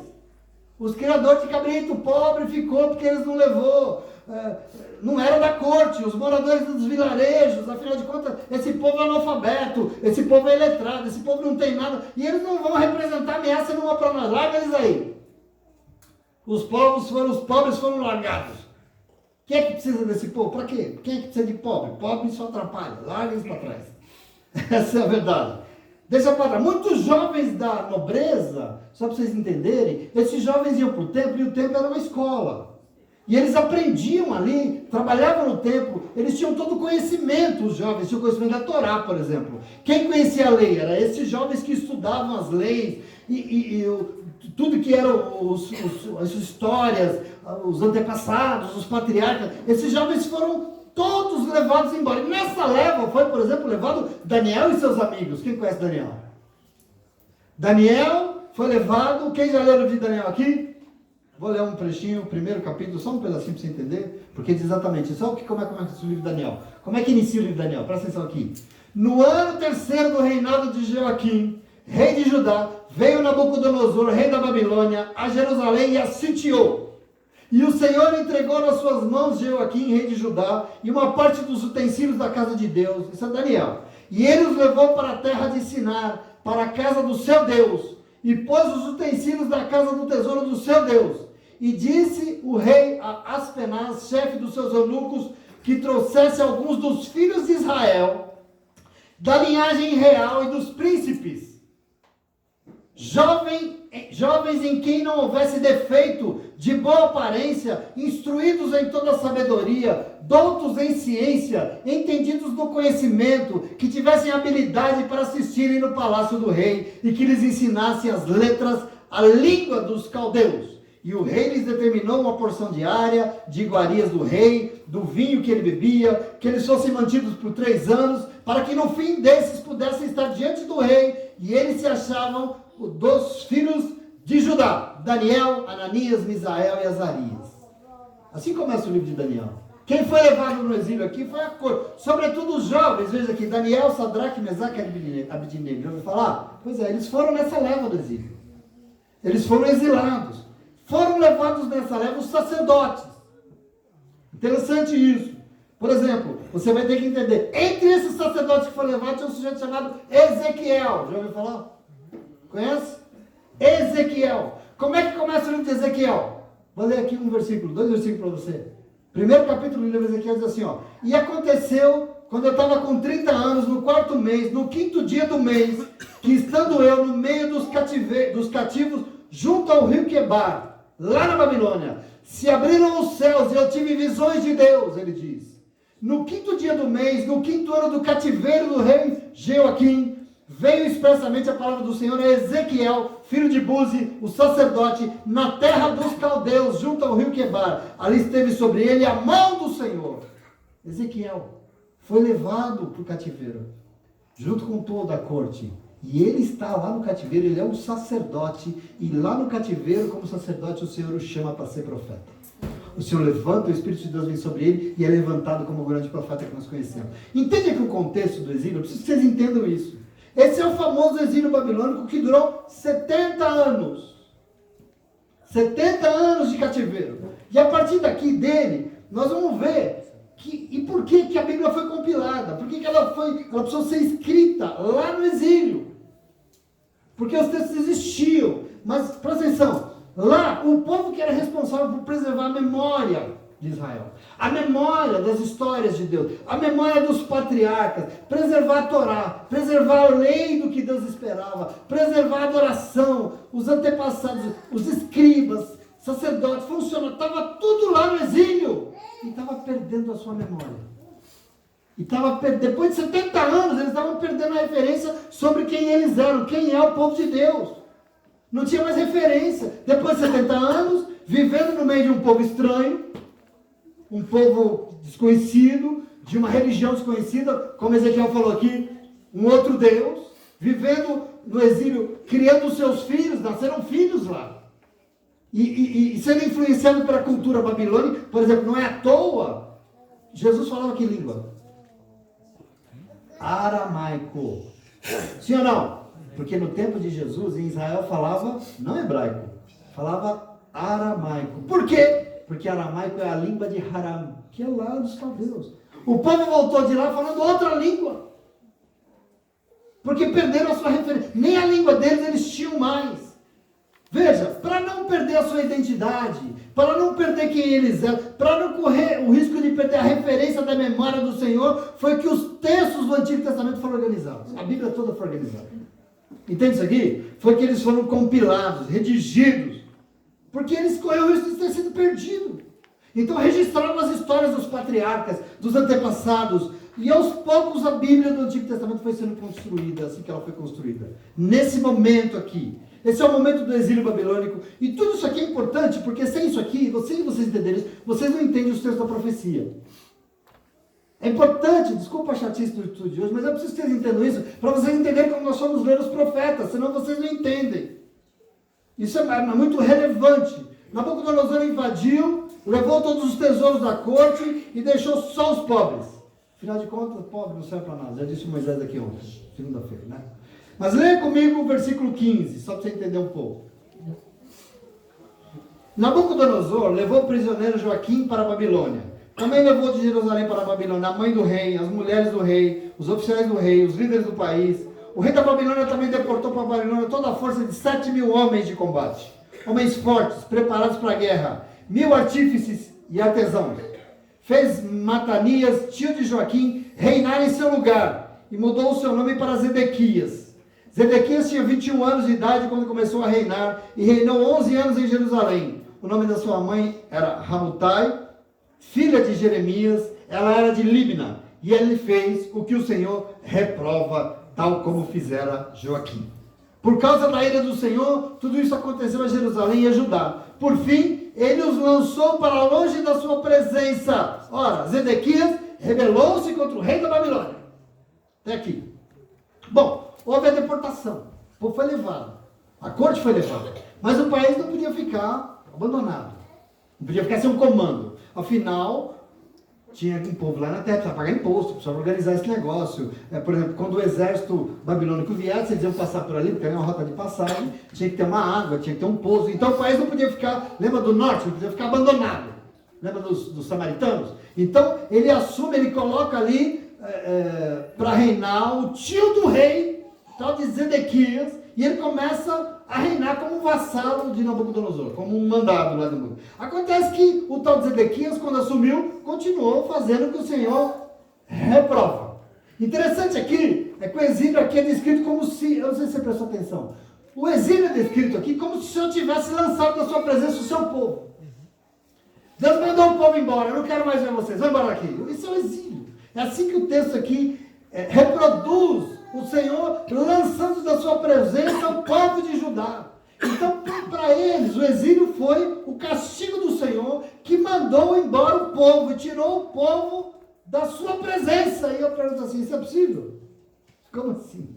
Os criadores de cabrito, pobre, ficou porque eles não levou. Não era da corte, os moradores dos vilarejos, afinal de contas, esse povo é analfabeto, esse povo é iletrado, esse povo não tem nada, e eles não vão representar ameaça nenhuma para nós, larga eles aí. Os pobres foram largados. Quem é que precisa desse povo? Para quê? Quem é que precisa de pobre? Pobre só atrapalha. Larga eles para trás. Essa é a verdade. Deixa para trás. Muitos jovens da nobreza, só para vocês entenderem, esses jovens iam para o templo e o templo era uma escola. E eles aprendiam ali, trabalhavam no templo, eles tinham todo o conhecimento, os jovens tinham conhecimento da Torá, por exemplo. Quem conhecia a lei? Era esses jovens que estudavam as leis tudo que eram as histórias, os antepassados, os patriarcas. Esses jovens foram todos levados embora. E nessa leva foi, por exemplo, levado Daniel e seus amigos. Quem conhece Daniel? Daniel foi levado. Quem já leu o livro de Daniel aqui? Vou ler um trechinho, o primeiro capítulo, só um pedacinho para você entender, porque diz exatamente, como é que começa o livro de Daniel. Como é que inicia o livro de Daniel? Presta atenção aqui. No ano terceiro do reinado de Joaquim, rei de Judá, veio Nabucodonosor, rei da Babilônia, a Jerusalém e a sitiou. E o Senhor entregou nas suas mãos Joaquim, rei de Judá, e uma parte dos utensílios da casa de Deus. Isso é Daniel. E ele os levou para a terra de Sinar, para a casa do seu Deus, e pôs os utensílios da casa do tesouro do seu Deus. E disse o rei a Aspenaz, chefe dos seus eunucos, que trouxesse alguns dos filhos de Israel, da linhagem real e dos príncipes, jovens em quem não houvesse defeito, de boa aparência, instruídos em toda sabedoria, doutos em ciência, entendidos no conhecimento, que tivessem habilidade para assistirem no palácio do rei, e que lhes ensinassem as letras, a língua dos caldeus. E o rei lhes determinou uma porção diária de iguarias do rei, do vinho que ele bebia, que eles fossem mantidos por 3 anos, para que no fim desses pudessem estar diante do rei, e eles se achavam dos filhos de Judá, Daniel, Ananias, Misael e Azarias. Assim começa o livro de Daniel. Quem foi levado no exílio aqui foi a corte, sobretudo os jovens. Veja aqui, Daniel, Sadraque, Mesaque e Abednego. Já ouviu falar? Pois é, eles foram nessa leva do exílio. Eles foram exilados. Foram levados nessa leva os sacerdotes. Interessante isso. Por exemplo, você vai ter que entender, entre esses sacerdotes que foram levados, tinha um sujeito chamado Ezequiel. Já ouviu falar? Conhece? Ezequiel. Como é que começa o livro de Ezequiel? Vou ler aqui 2 versículos para você. Primeiro capítulo do livro de Ezequiel diz assim, ó. E aconteceu, quando eu estava com 30 anos, no 4º mês, no 5º dia do mês, que estando eu no meio dos cativos, junto ao rio Quebar, lá na Babilônia, se abriram os céus e eu tive visões de Deus, ele diz. No 5º dia do mês, no 5º ano do cativeiro do rei Joaquim, veio expressamente a palavra do Senhor a Ezequiel, filho de Buzi, o sacerdote, na terra dos caldeus, junto ao rio Quebar. Ali esteve sobre ele a mão do Senhor. Ezequiel foi levado para o cativeiro, junto com toda a corte. E ele está lá no cativeiro, ele é um sacerdote. E lá no cativeiro, como sacerdote, o Senhor o chama para ser profeta. O Senhor levanta, o Espírito de Deus vem sobre ele e é levantado como o grande profeta que nós conhecemos. Entende aqui o contexto do exílio? Eu preciso que vocês entendam isso. Esse é o famoso exílio babilônico que durou 70 anos. 70 anos de cativeiro. E a partir daqui dele, nós vamos ver e por que a Bíblia foi compilada. Por que ela precisou ser escrita lá no exílio. Porque os textos existiam. Mas, presta atenção, lá o povo que era responsável por preservar a memória de Israel, a memória das histórias de Deus, a memória dos patriarcas, preservar a Torá, preservar a lei do que Deus esperava, preservar a adoração, os antepassados, os escribas, sacerdotes, funcionários, estava tudo lá no exílio e estava perdendo a sua memória. E depois de 70 anos, eles estavam perdendo a referência sobre quem eles eram, quem é o povo de Deus. Não tinha mais referência. Depois de 70 anos, vivendo no meio de um povo estranho, um povo desconhecido, de uma religião desconhecida, como Ezequiel falou aqui, um outro Deus, vivendo no exílio, criando os seus filhos, nasceram filhos lá. E sendo influenciado pela cultura babilônica, por exemplo, não é à toa, Jesus falava que língua? Aramaico. Sim ou não? Porque no tempo de Jesus, em Israel, falava, não hebraico, falava aramaico. Por quê? Porque aramaico é a língua de Haram, que é lá dos caldeus. O povo voltou de lá falando outra língua. Porque perderam a sua referência. Nem a língua deles eles tinham mais. Veja, para não perder a sua identidade, para não perder quem eles eram, para não correr o risco de perder a referência da memória do Senhor, foi que os textos do Antigo Testamento foram organizados. A Bíblia toda foi organizada. Entende isso aqui? Foi que eles foram compilados, redigidos, porque eles correram o risco de ter sido perdido. Então registraram as histórias dos patriarcas, dos antepassados, e aos poucos a Bíblia do Antigo Testamento foi sendo construída, assim que ela foi construída. Nesse momento aqui. Esse é o momento do exílio babilônico. E tudo isso aqui é importante, porque sem isso aqui, vocês entenderem isso, vocês não entendem os textos da profecia. É importante, desculpa a chatice do estudo de hoje, mas eu preciso que vocês entendam isso, para vocês entenderem como nós somos ler os profetas, senão vocês não entendem. Isso é muito relevante. Nabucodonosor invadiu, levou todos os tesouros da corte e deixou só os pobres. Afinal de contas, pobre não serve para nada. Já disse o Moisés aqui ontem, segunda-feira, né? Mas leia comigo o versículo 15, só para você entender um pouco. Nabucodonosor levou o prisioneiro Joaquim para a Babilônia. Também levou de Jerusalém para a Babilônia a mãe do rei, as mulheres do rei, os oficiais do rei, os líderes do país. O rei da Babilônia também deportou para a Babilônia toda a força de 7.000 homens de combate. Homens fortes, preparados para a guerra, 1.000 artífices e artesãos. Fez Matanias, tio de Joaquim, reinar em seu lugar e mudou o seu nome para Zedequias. Zedequias tinha 21 anos de idade quando começou a reinar e reinou 11 anos em Jerusalém. O nome da sua mãe era Ramutai, filha de Jeremias, ela era de Líbna, e ele fez o que o Senhor reprova, tal como fizera Joaquim. Por causa da ira do Senhor, tudo isso aconteceu a Jerusalém e a Judá. Por fim, ele os lançou para longe da sua presença. Ora, Zedequias rebelou-se contra o rei da Babilônia. Até aqui. Bom, houve a deportação. O povo foi levado. A corte foi levada. Mas o país não podia ficar abandonado. Não podia ficar sem um comando. Afinal, tinha um povo lá na terra, precisava pagar imposto, precisava organizar esse negócio. Por exemplo, quando o exército babilônico viesse, eles iam passar por ali, porque era uma rota de passagem, tinha que ter uma água, tinha que ter um poço. Então o país não podia ficar, lembra do norte, não podia ficar abandonado. Lembra dos samaritanos? Então ele assume, ele coloca ali para reinar o tio do rei, tal de Zedequias, e ele começa a reinar como um vassalo de Nabucodonosor, como um mandado lá do mundo. Acontece que o tal de Zedequias, quando assumiu, continuou fazendo o que o Senhor reprova. Interessante aqui, é que o exílio aqui é descrito como se, eu não sei se você prestou atenção, o exílio é descrito aqui como se o Senhor tivesse lançado da sua presença o seu povo. Deus mandou o povo embora, eu não quero mais ver vocês, vão embora aqui. Isso é o exílio. É assim que o texto aqui reproduz o Senhor lançando da sua presença o povo de Judá. Então, para eles, o exílio foi o castigo do Senhor que mandou embora o povo e tirou o povo da sua presença. E eu pergunto assim, isso é possível? Como assim?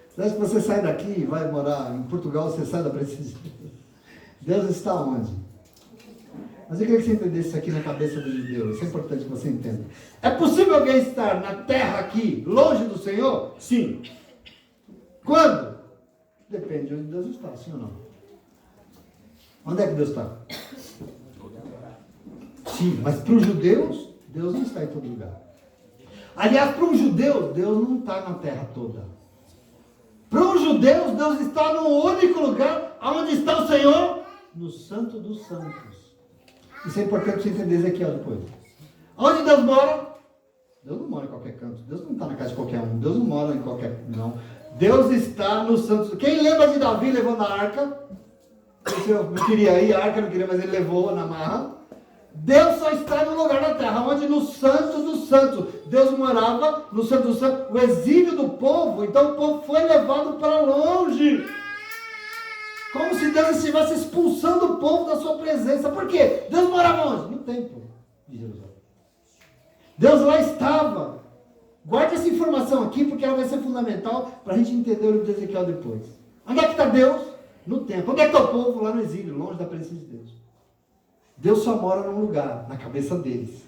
Você acha que você sai daqui e vai morar em Portugal, você sai da presença de Deus? Deus está onde? Mas eu queria que você entendesse isso aqui na cabeça dos judeus. Isso é importante que você entenda. É possível alguém estar na terra aqui, longe do Senhor? Sim. Quando? Depende de onde Deus está, sim ou não? Onde é que Deus está? Sim, mas para os judeus, Deus não está em todo lugar. Aliás, para um judeu, Deus não está na terra toda. Para os judeus, Deus está no único lugar onde está o Senhor, no Santo dos Santos. Isso é importante você entender Ezequiel depois. Onde Deus mora? Deus não mora em qualquer canto. Deus não está na casa de qualquer um. Deus não mora em qualquer... Não. Deus está no Santo... Quem lembra de Davi levando a arca? Eu não queria ir, a arca não queria, mas ele levou na marra. Deus só está no lugar da terra, onde no Santo dos Santos. Deus morava no Santo dos Santos. O exílio do povo, então o povo foi levado para longe. Como se Deus estivesse expulsando o povo da sua presença. Por quê? Deus morava onde? No templo de Jerusalém. Deus lá estava. Guarde essa informação aqui, porque ela vai ser fundamental para a gente entender o livro de Ezequiel depois. Onde é que está Deus? No templo. Onde é que está o povo? Lá no exílio, longe da presença de Deus. Deus só mora num lugar, na cabeça deles.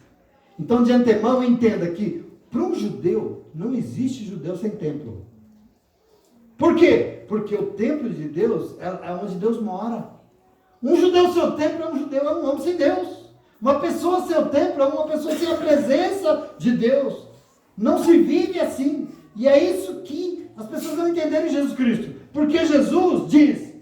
Então, de antemão, entenda que para um judeu, não existe judeu sem templo. Por quê? Porque o templo de Deus é onde Deus mora. Um judeu sem o templo é um judeu, é um homem sem Deus. Uma pessoa sem o templo é uma pessoa sem a presença de Deus. Não se vive assim. E é isso que as pessoas não entenderam em Jesus Cristo. Porque Jesus diz,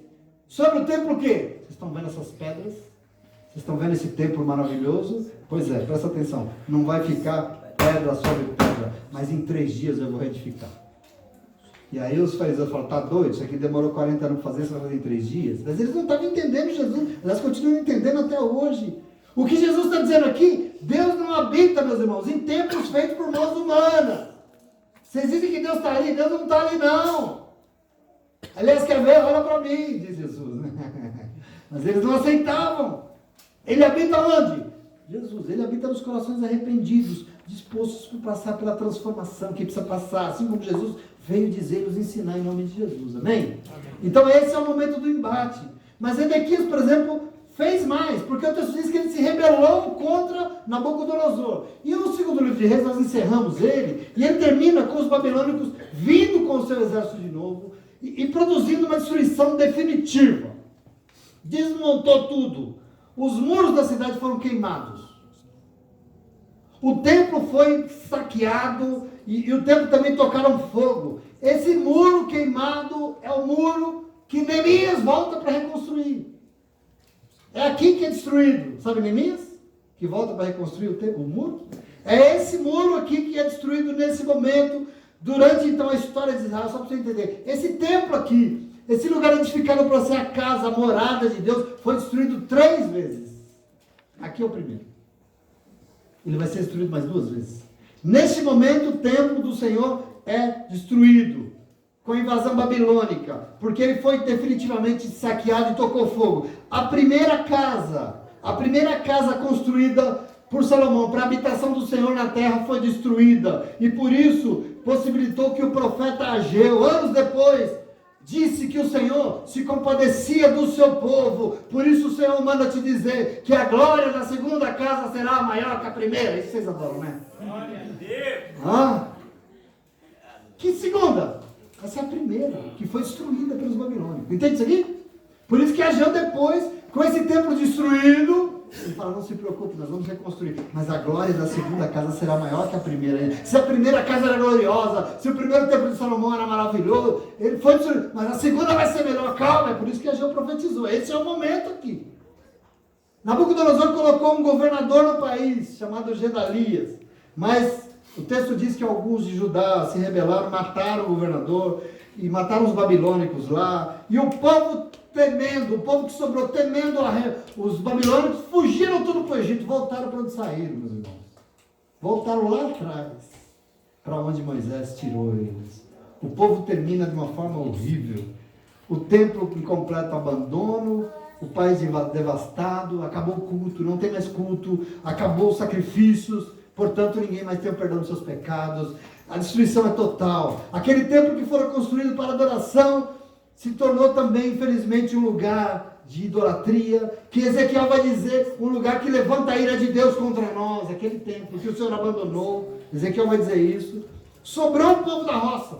Sobre o templo o quê? Vocês estão vendo essas pedras? Vocês estão vendo esse templo maravilhoso? Pois é, presta atenção. Não vai ficar pedra sobre pedra, mas em 3 dias eu vou reedificar. E aí os fariseus falam, tá doido? Isso aqui demorou 40 anos para fazer, você vai fazer em 3 dias? Mas eles não estavam entendendo Jesus. Elas continuam entendendo até hoje. O que Jesus está dizendo aqui, Deus não habita, meus irmãos, em templos feitos por mãos humanas. Vocês dizem que Deus está ali, Deus não está ali não. Aliás, quer ver? Olha para mim, diz Jesus. Mas eles não aceitavam. Ele habita onde? Jesus, ele habita nos corações arrependidos, dispostos a passar pela transformação que precisa passar, assim como Jesus veio dizer, nos ensinar em nome de Jesus, amém? Amém? Então esse é o momento do embate. Mas Edequias, por exemplo, fez mais, porque o texto diz que ele se rebelou contra Nabucodonosor. E no segundo livro de Reis nós encerramos ele, e ele termina com os babilônicos vindo com o seu exército de novo, e produzindo uma destruição definitiva. Desmontou tudo. Os muros da cidade foram queimados. O templo foi saqueado e o templo também tocaram fogo. Esse muro queimado é o muro que Neemias volta para reconstruir. É aqui que é destruído. Sabe Neemias? Que volta para reconstruir o muro? É esse muro aqui que é destruído nesse momento, durante então a história de Israel, só para você entender. Esse templo aqui, esse lugar edificado para ser a casa, a morada de Deus, foi destruído 3 vezes. Aqui é o primeiro. Ele vai ser destruído mais 2 vezes. Neste momento, o templo do Senhor é destruído com a invasão babilônica, porque ele foi definitivamente saqueado e tocou fogo. A primeira casa construída por Salomão para a habitação do Senhor na terra foi destruída, e por isso possibilitou que o profeta Ageu, anos depois, disse que o Senhor se compadecia do seu povo. Por isso o Senhor manda te dizer que a glória da segunda casa será maior que a primeira. Isso vocês adoram, né? Glória a Deus. Que segunda? Essa é a primeira, que foi destruída pelos babilônicos. Entende isso aqui? Por isso que Ageu depois, com esse templo destruído, ele fala, não se preocupe, nós vamos reconstruir. Mas a glória da segunda casa será maior que a primeira. Se a primeira casa era gloriosa, se o primeiro templo de Salomão era maravilhoso, ele foi destruído. Mas a segunda vai ser melhor. Calma, é por isso que Ageu profetizou. Esse é o momento aqui. Nabucodonosor colocou um governador no país, chamado Gedalias. Mas o texto diz que alguns de Judá se rebelaram, mataram o governador e mataram os babilônicos lá. E o povo temendo, o povo que sobrou temendo os babilônicos, fugiram tudo para o Egito, voltaram para onde saíram, meus irmãos. Voltaram lá atrás, para onde Moisés tirou eles. O povo termina de uma forma horrível. O templo em completo abandono, o país devastado, acabou o culto, não tem mais culto, acabou os sacrifícios, portanto ninguém mais tem o perdão dos seus pecados. A destruição é total. Aquele templo que fora construído para adoração se tornou também, infelizmente, um lugar de idolatria, que Ezequiel vai dizer, um lugar que levanta a ira de Deus contra nós, aquele templo que o Senhor abandonou. Ezequiel vai dizer isso. Sobrou o povo da roça.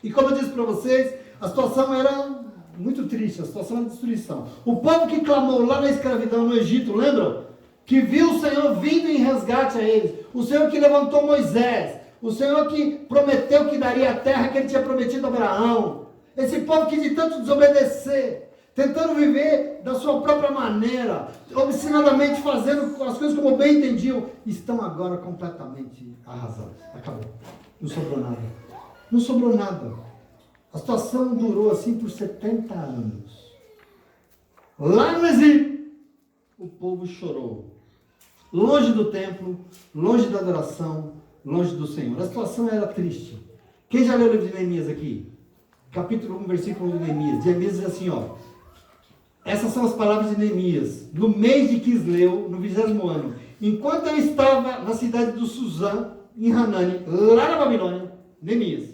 E como eu disse para vocês, a situação era muito triste, a situação era de destruição. O povo que clamou lá na escravidão no Egito, lembram? Que viu o Senhor vindo em resgate a eles. O Senhor que levantou Moisés. O Senhor que prometeu que daria a terra que ele tinha prometido a Abraão. Esse povo que de tanto desobedecer, tentando viver da sua própria maneira, obstinadamente fazendo as coisas como bem entendiam, estão agora completamente arrasados. Acabou. Não sobrou nada. Não sobrou nada. A situação durou assim por 70 anos. Lá no exílio, o povo chorou. Longe do templo, longe da adoração, longe do Senhor. A situação era triste. Quem já leu o livro de Neemias aqui? Capítulo 1, versículo 1 de Neemias. Neemias diz assim, ó. Essas são as palavras de Neemias. No mês de Quisleu, no 20º ano, enquanto eu estava na cidade do Suzã, em Hanani, lá na Babilônia, Neemias,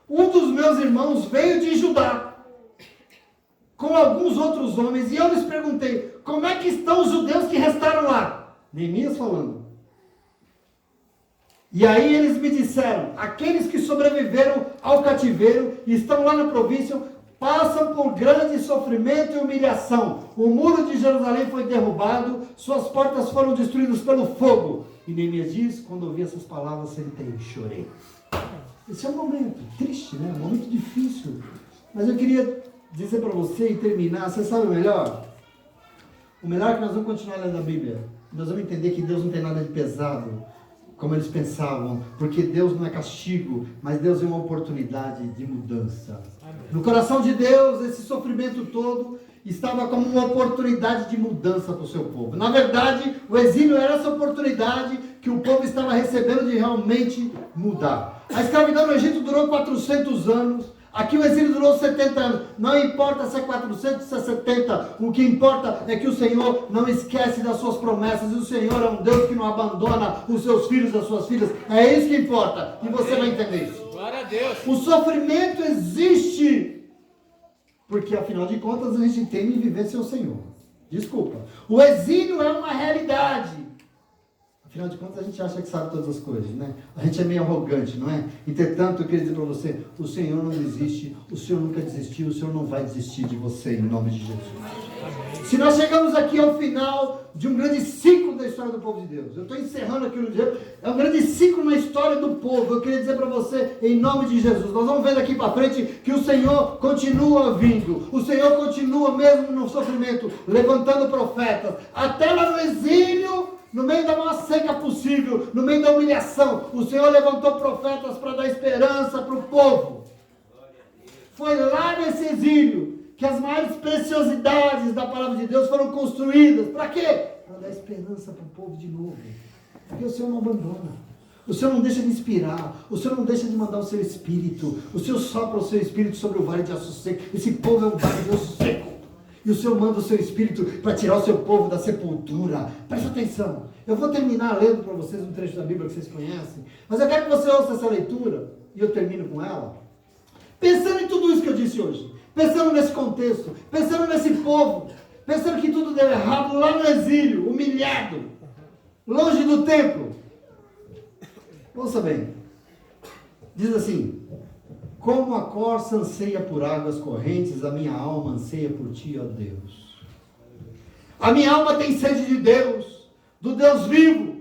um dos meus irmãos veio de Judá, com alguns outros homens, e eu lhes perguntei, como é que estão os judeus que restaram lá? Neemias falando. E aí eles me disseram, aqueles que sobreviveram ao cativeiro e estão lá na província, passam por grande sofrimento e humilhação. O muro de Jerusalém foi derrubado, suas portas foram destruídas pelo fogo. E Neemias diz, quando ouvi essas palavras, sentei e chorei. Esse é um momento triste, né? Um momento difícil. Mas eu queria dizer para você e terminar, você sabe o melhor? O melhor é que nós vamos continuar lendo a Bíblia. Nós vamos entender que Deus não tem nada de pesado, como eles pensavam, porque Deus não é castigo, mas Deus é uma oportunidade de mudança. No coração de Deus, esse sofrimento todo estava como uma oportunidade de mudança para o seu povo. Na verdade, o exílio era essa oportunidade que o povo estava recebendo de realmente mudar. A escravidão no Egito durou 400 anos. Aqui o exílio durou 70 anos. Não importa se é 400, se é 70. O que importa é que o Senhor não esquece das suas promessas. E o Senhor é um Deus que não abandona os seus filhos, as suas filhas. É isso que importa. E você vai entender isso. Glória a Deus. O sofrimento existe porque, afinal de contas, a gente teme viver sem o Senhor. Desculpa. O exílio é uma realidade. Afinal de contas, a gente acha que sabe todas as coisas, né? A gente é meio arrogante, não é? Entretanto, eu queria dizer para você, o Senhor não desiste, o Senhor nunca desistiu, o Senhor não vai desistir de você, em nome de Jesus. Se nós chegamos aqui ao final de um grande ciclo da história do povo de Deus, eu estou encerrando aqui no dia, é um grande ciclo na história do povo, eu queria dizer para você, em nome de Jesus, nós vamos ver daqui para frente que o Senhor continua vindo, o Senhor continua mesmo no sofrimento, levantando profetas, até lá no exílio, no meio da maior seca possível, no meio da humilhação, o Senhor levantou profetas para dar esperança para o povo. Foi lá nesse exílio que as maiores preciosidades da palavra de Deus foram construídas. Para quê? Para dar esperança para o povo de novo. Porque o Senhor não abandona. O Senhor não deixa de inspirar. O Senhor não deixa de mandar o seu Espírito. O Senhor sopra o seu Espírito sobre o vale de Aço Seco. Esse povo é um vale de Aço Seco. E o Senhor manda o seu Espírito para tirar o seu povo da sepultura. Presta atenção. Eu vou terminar lendo para vocês um trecho da Bíblia que vocês conhecem. Mas eu quero que você ouça essa leitura. E eu termino com ela. Pensando em tudo isso que eu disse hoje. Pensando nesse contexto. Pensando nesse povo. Pensando que tudo deu errado lá no exílio. Humilhado. Longe do templo. Ouça bem. Diz assim. Como a corça anseia por águas correntes, a minha alma anseia por ti, ó Deus. A minha alma tem sede de Deus, do Deus vivo.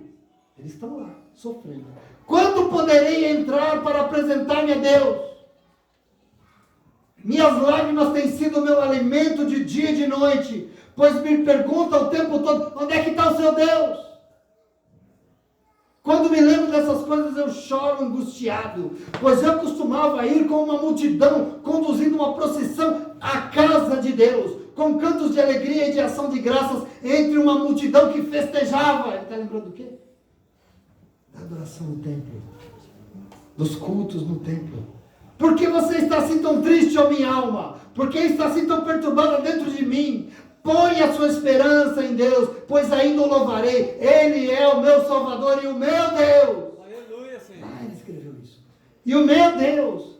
Eles estão lá, sofrendo. Quando poderei entrar para apresentar-me a Deus? Minhas lágrimas têm sido o meu alimento de dia e de noite, pois me pergunta o tempo todo, onde é que está o seu Deus? Quando me lembro dessas coisas eu choro angustiado, pois eu costumava ir com uma multidão, conduzindo uma procissão à casa de Deus, com cantos de alegria e de ação de graças, entre uma multidão que festejava. Ele está lembrando do quê? Da adoração no templo, dos cultos no templo. Por que você está assim tão triste, ó minha alma? Por que está assim tão perturbada dentro de mim? Põe a sua esperança em Deus, pois ainda o louvarei. Ele é o meu Salvador e o meu Deus. Aleluia, Senhor. Ele escreveu isso. E o meu Deus.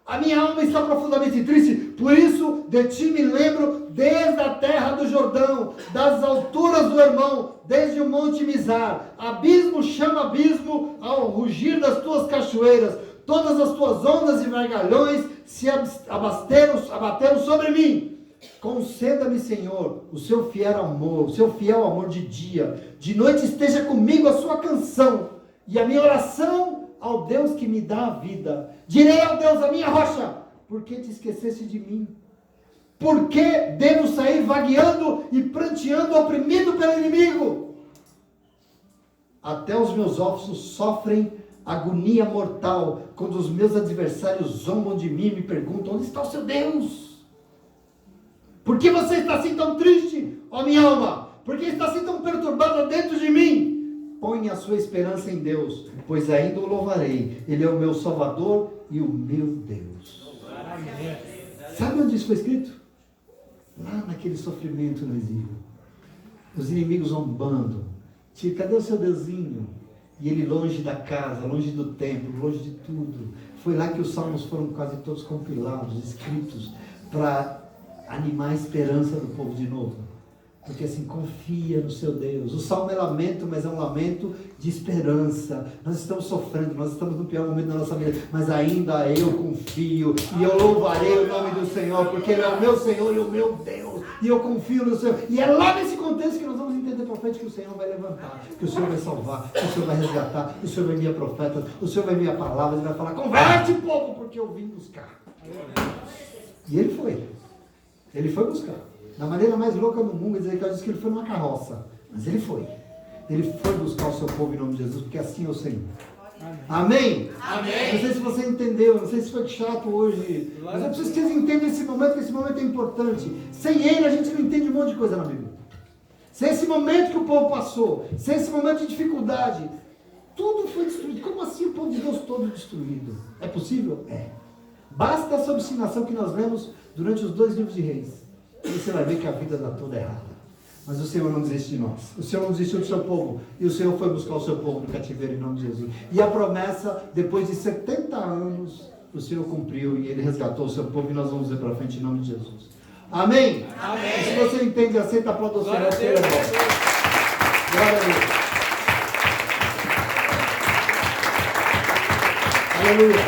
A minha alma está profundamente triste, por isso de ti me lembro desde a terra do Jordão, das alturas do Hermão, desde o monte Mizar. Abismo chama abismo ao rugir das tuas cachoeiras. Todas as tuas ondas e vargalhões se abateram sobre mim. Conceda-me, Senhor, o seu fiel amor de dia. De noite esteja comigo a sua canção e a minha oração ao Deus que me dá a vida. Direi ao Deus, a minha rocha, por que te esqueceste de mim? Por que devo sair vagueando e pranteando, oprimido pelo inimigo? Até os meus ossos sofrem agonia mortal, quando os meus adversários zombam de mim e me perguntam, onde está o seu Deus? Por que você está assim tão triste, ó minha alma? Por que está assim tão perturbada dentro de mim? Põe a sua esperança em Deus, pois ainda o louvarei. Ele é o meu Salvador e o meu Deus. Sabe onde isso foi escrito? Lá naquele sofrimento no exílio. Os inimigos zombando. Cadê o seu Deusinho? E ele longe da casa, longe do templo, longe de tudo. Foi lá que os salmos foram quase todos compilados, escritos, para animar a esperança do povo de novo. Porque assim, confia no seu Deus. O salmo é lamento, mas é um lamento de esperança. Nós estamos sofrendo, nós estamos no pior momento da nossa vida, mas ainda eu confio e eu louvarei o nome do Senhor, porque Ele é o meu Senhor e o meu Deus, e eu confio no Senhor. E é lá nesse contexto que nós vamos entender para frente que o Senhor vai levantar, que o Senhor vai salvar, que o Senhor vai resgatar, que o Senhor vai enviar profetas, o Senhor vai enviar palavras, Ele vai falar, converte povo, porque eu vim buscar. E Ele foi. Ele foi buscar. Da maneira mais louca do mundo, dizer que diz que ele foi numa carroça. Mas ele foi. Ele foi buscar o seu povo em nome de Jesus, porque assim é o Senhor. Amém? Amém? Não sei se você entendeu, não sei se foi chato hoje, mas eu preciso que vocês entendam esse momento, que esse momento é importante. Sem ele a gente não entende um monte de coisa na Bíblia. Sem esse momento que o povo passou, sem esse momento de dificuldade, tudo foi destruído. Como assim o povo de Deus todo destruído? É possível? É. Basta essa obstinação que nós lemos durante os 2 livros de Reis. E você vai ver que a vida dá toda errada. Mas o Senhor não desiste de nós. O Senhor não desistiu do seu povo. E o Senhor foi buscar o seu povo no cativeiro em nome de Jesus. E a promessa, depois de 70 anos, o Senhor cumpriu e Ele resgatou o seu povo. E nós vamos ver para frente em nome de Jesus. Amém? Amém. E se você entende, aceita, aplauda o Senhor. Glória a Deus. Glória a Deus. Aleluia.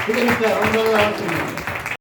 Fica de pé, vamos orar comigo.